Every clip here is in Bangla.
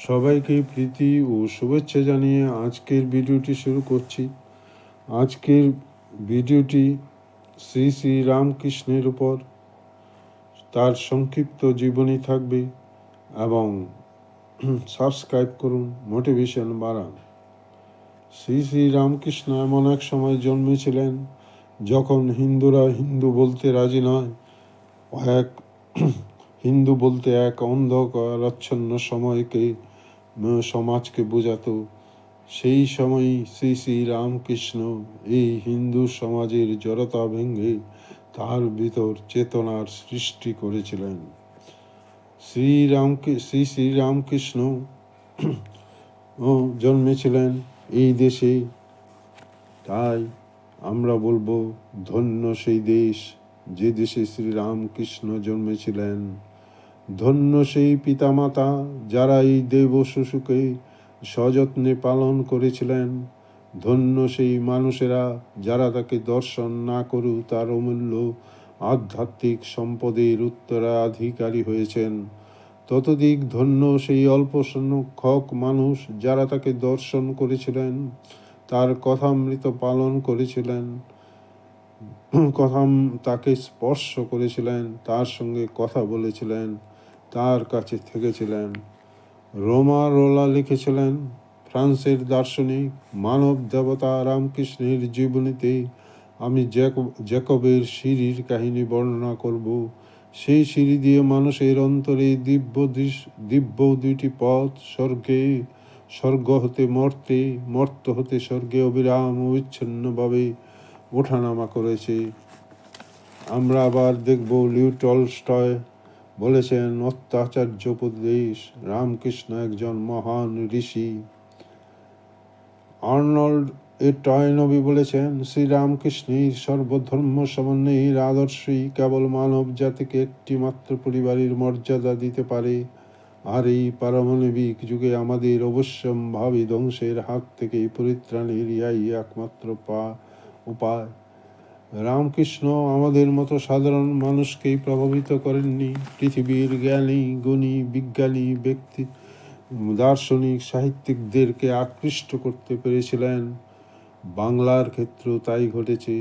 সবাইকে প্রীতি ও শুভেচ্ছা জানিয়ে আজকের ভিডিওটি শুরু করছি। আজকের ভিডিওটি শ্রী শ্রী রামকৃষ্ণের উপর, তার সংক্ষিপ্ত জীবনী থাকবে এবং সাবস্ক্রাইব করুন, মোটিভেশন বাড়ান। শ্রী শ্রী রামকৃষ্ণ এমন এক সময় জন্মেছিলেন যখন হিন্দুরা হিন্দু বলতে রাজি নয়। এক হিন্দু বলতে এক অন্ধকারাচ্ছন্ন সমাজকে বোঝাতো। সেই সময়ই শ্রী শ্রী রামকৃষ্ণ এই হিন্দু সমাজের জড়তা ভেঙে তার ভিতর চেতনার সৃষ্টি করেছিলেন। শ্রী শ্রী রামকৃষ্ণ জন্মেছিলেন এই দেশে, তাই আমরা বলবো ধন্য সেই দেশ যে দেশে শ্রী রামকৃষ্ণ জন্মেছিলেন। ধন্য সেই পিতামাতা যারা এই দেব শিশুকে সযত্নে পালন করেছিলেন। ধন্য সেই মানুষেরা যারা তাকে দর্শন না করু তার অমূল্য আধ্যাত্মিক সম্পদের উত্তরাধিকারী হয়েছেন। ততোধিক ধন্য সেই অল্প সংখ্যক মানুষ যারা তাকে দর্শন করেছিলেন, তার কথামৃত পালন করেছিলেন, তাকে স্পর্শ করেছিলেন, তার সঙ্গে কথা বলেছিলেন, তার কাছে থেকেছিলেন। রোলা লিখেছিলেন, ফ্রান্সের দার্শনিক মানব দেবতা রামকৃষ্ণের জীবনীতে আমি জ্যাকবের সিঁড়ির কাহিনী বর্ণনা করব। সেই সিঁড়ি দিয়ে মানুষের অন্তরে দিব্য দুইটি পথ, স্বর্গ হতে মর্তে, মর্ত হতে স্বর্গে অবিরাম অবিচ্ছিন্নভাবে ওঠানামা করেছে। আমরা আবার দেখব লিও টলস্টয় বলেছেন, অত্যাচার্য উপদেশ, রামকৃষ্ণ একজন মহান ঋষি। আর্নল্ড টয়নবী বলেছেন, শ্রীরামকৃষ্ণের সর্বধর্ম সমন্বয়ের আদর্শই কেবল মানব জাতিকে একটি মাত্র পরিবারের মর্যাদা দিতে পারে, আর এই পারমাণবিক যুগে আমাদের অবশ্যম্ভাবী ধ্বংসের হাত থেকে পরিত্রাণের ইহাই একমাত্র উপায়। রামকৃষ্ণ আমাদের মতো সাধারণ মানুষকেই প্রভাবিত করেননি, পৃথিবীর জ্ঞানী গুণী বিজ্ঞানী ব্যক্তি, দার্শনিক, সাহিত্যিকদেরকে আকৃষ্ট করতে পেরেছিলেন। বাংলার ক্ষেত্রেও তাই ঘটেছে।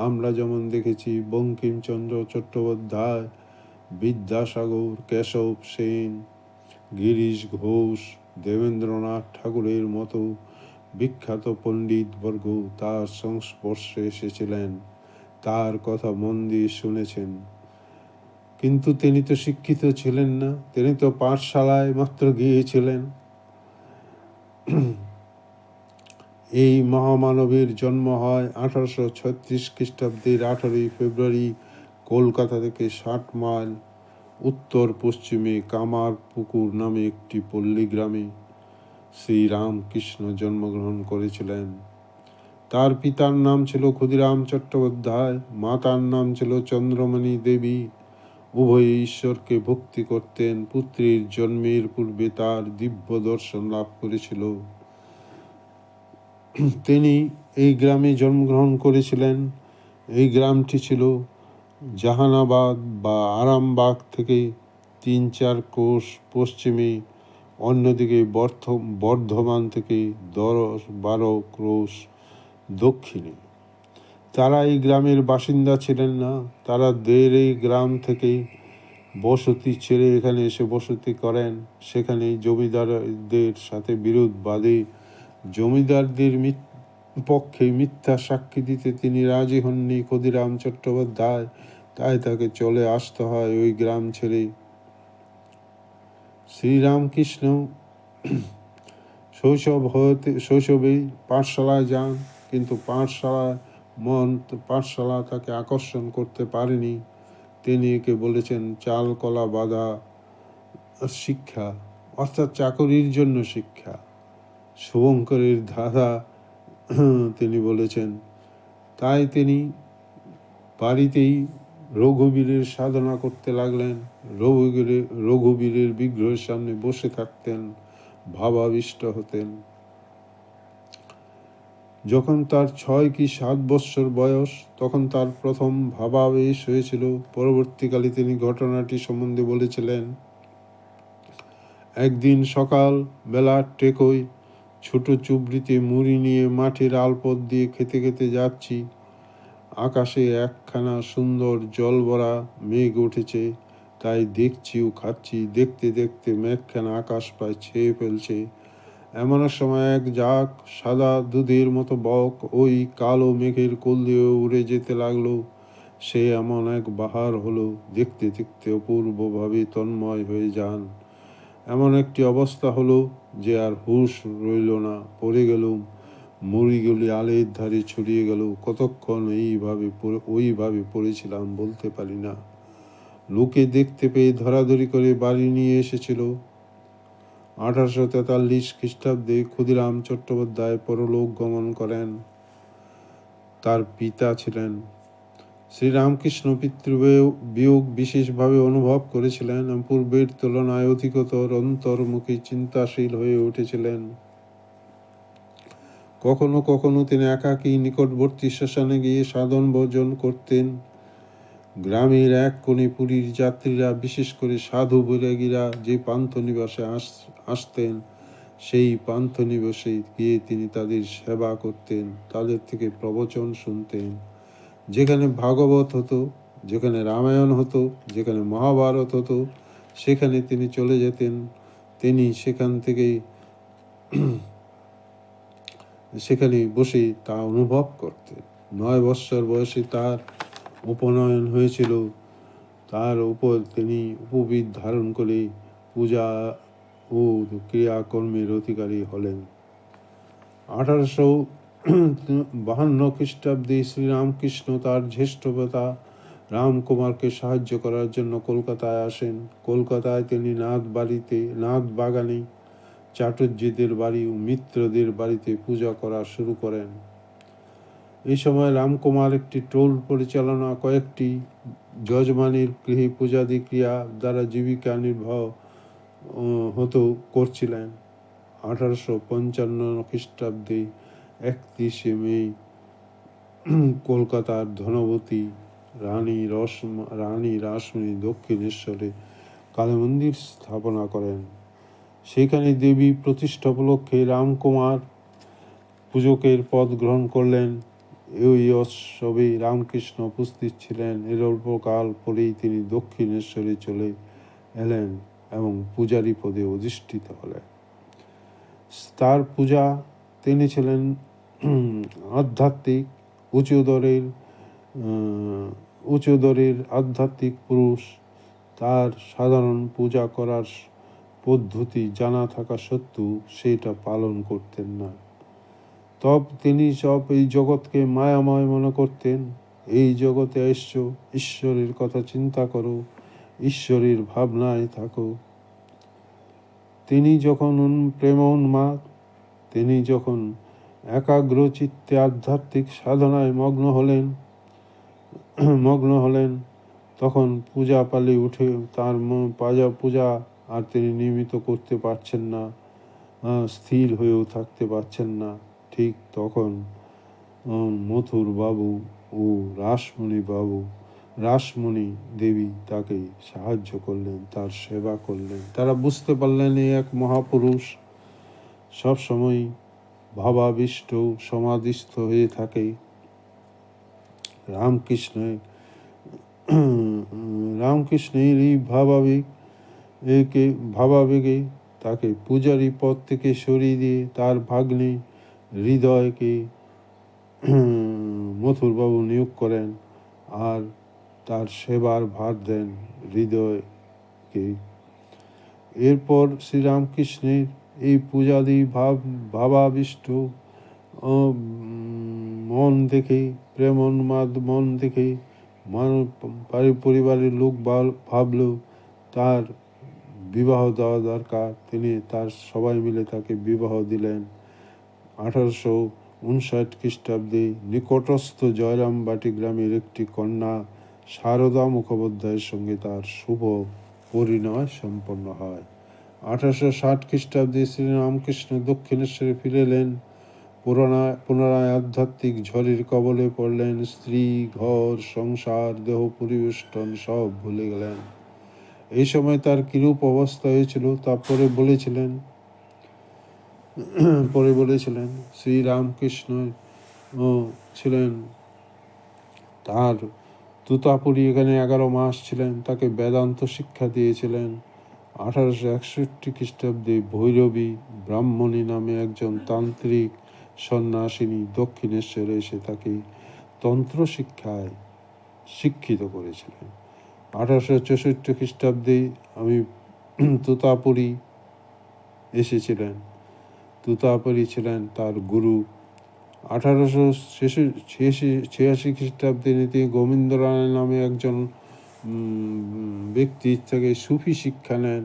আমরা যেমন দেখেছি বঙ্কিমচন্দ্র চট্টোপাধ্যায়, বিদ্যাসাগর, কেশব সেন, গিরিশ ঘোষ, দেবেন্দ্রনাথ ঠাকুরের মতো বিখ্যাত পণ্ডিতবর্গ তার সংস্পর্শে এসেছিলেন, তার কথা মন দিয়ে শুনেছেন। কিন্তু তিনি তো শিক্ষিত ছিলেন না, তিনি তো পাঠশালায় মাত্র গিয়েছিলেন। এই মহামানবের জন্ম হয় 1836 খ্রিস্টাব্দের 18 ফেব্রুয়ারি কলকাতা থেকে 60 মাইল উত্তর পশ্চিমে কামারপুকুর নামে একটি পল্লী গ্রামে শ্রীরামকৃষ্ণ জন্মগ্রহণ করেছিলেন। তার পিতার নাম ছিল ক্ষুদিরাম চট্টোপাধ্যায়, মাতার নাম ছিল চন্দ্রমণি দেবী। উভয়ে ঈশ্বরকে ভক্তি করতেন। পুত্রের জন্মের পূর্বে তার দিব্য দর্শন লাভ করেছিল। তিনি এই গ্রামে জন্মগ্রহণ করেছিলেন। এই গ্রামটি ছিল জাহানাবাদ বা আরামবাগ থেকে 3-4 কোষ পশ্চিমে, অন্যদিকে বর্ধমান থেকে 10-12 ক্রোশ দক্ষিণে। তারা এই গ্রামের বাসিন্দা ছিলেন না। তারা এই গ্রাম থেকে বসতি ছেড়ে এখানে এসে বসতি করেন। সেখানে জমিদারদের সাথে বিরোধ বাঁধে। জমিদারদের পক্ষে মিথ্যা সাক্ষী দিতে তিনি রাজি হননি ক্ষুদিরাম চট্টোপাধ্যায়, তাই তাকে চলে আসতে হয় ওই গ্রাম ছেড়ে। শ্রীরামকৃষ্ণ শৈশবেই পাঠশালায় যান, কিন্তু পাঠশালা তাকে আকর্ষণ করতে পারেনি। তিনি একে বলেছেন চাল কলা বাঁধা শিক্ষা, অর্থাৎ চাকরির জন্য শিক্ষা। শুভঙ্করের ধাঁধা তিনি বলেছেন। তাই তিনি বাড়িতেই রঘুবীরের সাধনা করতে লাগলেন। রঘুবীরের বিগ্রহের সামনে বসে থাকতেন, ভাবাবিষ্ট হতেন। যখন তার 6 কি 7 বৎসর বয়স, তখন তার প্রথম ভাবাবেশ হয়েছিল। পরবর্তীকালে তিনি ঘটনাটি সম্বন্ধে বলেছিলেন, একদিন সকাল বেলা টেকোয় ছোট চুবড়িতে মুড়ি নিয়ে মাঠের আলপথ দিয়ে খেতে খেতে যাচ্ছি। আকাশে একখানা সুন্দর জলভরা মেঘ উঠেছে, তাই দেখছি ও খাচ্ছি। দেখতে দেখতে মেঘখানা আকাশ প্রায় ছেয়ে ফেলছে। এমন সময় এক ঝাঁক সাদা দুধের মতো বক ওই কালো মেঘের কোল দিয়ে উড়ে যেতে লাগলো। সে এমন এক বাহার হলো, দেখতে দেখতে অপূর্বভাবে তন্ময় হয়ে যান। এমন একটি অবস্থা হলো যে আর হুঁশ রইল না, পড়ে গেলুম। মুড়িগুলি আলের ধারে ছড়িয়ে গেল। কতক্ষণ ওইভাবে পড়েছিলাম বলতে পারি না। লোকে দেখতে পেয়ে ধরাধরি করে বাড়ি নিয়ে এসেছিল। 1843 খ্রিস্টাব্দে ক্ষুদিরাম চট্টোপাধ্যায় পরলোক গমন করেন। তার পিতা ছিলেন শ্রীরামকৃষ্ণ পিতৃবিয়োগ বিশেষভাবে অনুভব করেছিলেন। পূর্বের তুলনায় অধিকতর অন্তর্মুখী চিন্তাশীল হয়ে উঠেছিলেন। কখনো কখনো তিনি একাকী নিকটবর্তী শ্মশানে গিয়ে সাধন ভোজন করতেন। গ্রামের এক কোণে পুরীর যাত্রীরা, বিশেষ করে সাধু বৈরাগীরা যে পান্থনিবাসে আসতেন, সেই পান্থনিবাসে গিয়ে তিনি তাদের সেবা করতেন, তাদের থেকে প্রবচন শুনতেন। যেখানে ভাগবত হতো, যেখানে রামায়ণ হতো, যেখানে মহাভারত হতো, সেখানে তিনি চলে যেতেন। তিনি সেখানে বসে তা অনুভব করতেন। 9 বৎসর বয়সে তার উপনয়ন হয়েছিল। তার উপর তিনি উপবীত ধারণ করে পূজা ও ক্রিয়াকর্মের অধিকারী হলেন। 1852 খ্রিস্টাব্দে শ্রীরামকৃষ্ণ তার জ্যেষ্ঠ ভ্রাতা রামকুমারকে সাহায্য করার জন্য কলকাতায় আসেন। কলকাতায় তিনি নাথ বাগানে চাটুর্যেদের বাড়ি ও মিত্রদের বাড়িতে পূজা করা শুরু করেন। এই সময় রামকুমার একটি টোল পরিচালনা, কয়েকটি যজমানের গৃহে পূজাদি ক্রিয়া দ্বারা জীবিকা নির্বাহ করছিলেন। 1855 খ্রিস্টাব্দে 31 মে কলকাতার ধনবতী রানী রাসমণি দক্ষিণেশ্বরে কালী মন্দির স্থাপনা করেন। সেখানে দেবী প্রতিষ্ঠা উপলক্ষে রামকুমার পূজকের পদ গ্রহণ করলেন। এই উৎসবে রামকৃষ্ণ উপস্থিত ছিলেন। এর অল্পকাল পরেই তিনি দক্ষিণেশ্বরে চলে এলেন এবং পূজারী পদে অধিষ্ঠিত হলেন। তার পূজা, তিনি ছিলেন আধ্যাত্মিক উচ্চদরের আধ্যাত্মিক পুরুষ। তার সাধারণ পূজা করার পদ্ধতি জানা থাকা সত্ত্বেও সেটা পালন করতেন না। তিনি এই জগৎকে মায়াময় মনে করতেন। এই জগতে এসছো, ঈশ্বরের কথা চিন্তা করো, ঈশ্বরের ভাবনায় থাকো। তিনি যখন প্রেমোন্মাদ, তিনি যখন একাগ্র চিত্তে আধ্যাত্মিক সাধনায় মগ্ন হলেন তখন পূজা পালি উঠে তার পূজা আর তিনি নিয়মিত করতে পারছেন না, স্থির হয়েও থাকতে পারছেন না। ঠিক তখন মথুর বাবু ও রাসমণি দেবী তাকে সাহায্য করলেন, তার সেবা করলেন। তারা বুঝতে পারলেন এই এক মহাপুরুষ সবসময় ভাবাবিষ্ট সমাধিস্থ হয়ে থাকে। রামকৃষ্ণের এই ভাবাবেগে তাকে পূজারী পদ থেকে সরিয়ে দিয়ে তার ভাগ্নে হৃদয়কে মথুরবাবু নিয়োগ করেন আর তার সেবার ভার দেন হৃদয়কে। এরপর শ্রীরামকৃষ্ণের এই পূজাদি ভাবাবিষ্ট মন দেখে, প্রেমোন্মাদ মন দেখে পরিবারের লোক ভাবল তার বিবাহ দেওয়া দরকার। তিনি সবাই মিলে তাকে বিবাহ দিলেন। 1859 খ্রিস্টাব্দে নিকটস্থ জয়রামবাটি গ্রামের একটি কন্যা সারদা মুখোপাধ্যায়ের সঙ্গে তার শুভ পরিণয় সম্পন্ন হয়। 1860 খ্রিস্টাব্দে শ্রীরামকৃষ্ণ দক্ষিণেশ্বরে ফিরে এলেন। পুনরায় আধ্যাত্মিক ঝড়ের কবলে পড়লেন। স্ত্রী, ঘর, সংসার, দেহ পরিবেষ্টন সব ভুলে গেলেন। এই সময় তার কিরূপ অবস্থা হয়েছিল তা পরে বলেছিলেন। শ্রীরামকৃষ্ণ ছিলেন, তার তুতাপুরী এখানে 11 মাস ছিলেন, তাকে বেদান্ত শিক্ষা দিয়েছিলেন। 1861 খ্রিস্টাব্দে ভৈরবী ব্রাহ্মণী নামে একজন তান্ত্রিক সন্ন্যাসিনী দক্ষিণেশ্বরে এসে তাকে তন্ত্র শিক্ষায় শিক্ষিত করেছিলেন। 1864 খ্রিস্টাব্দে আমি তুতাপুরী এসেছিলেন, তুতাপুরী ছিলেন তার গুরু। 1886 খ্রিস্টাব্দে তিনি গোবিন্দ রায় নামে একজন ব্যক্তির থেকে সুফি শিক্ষা নেন।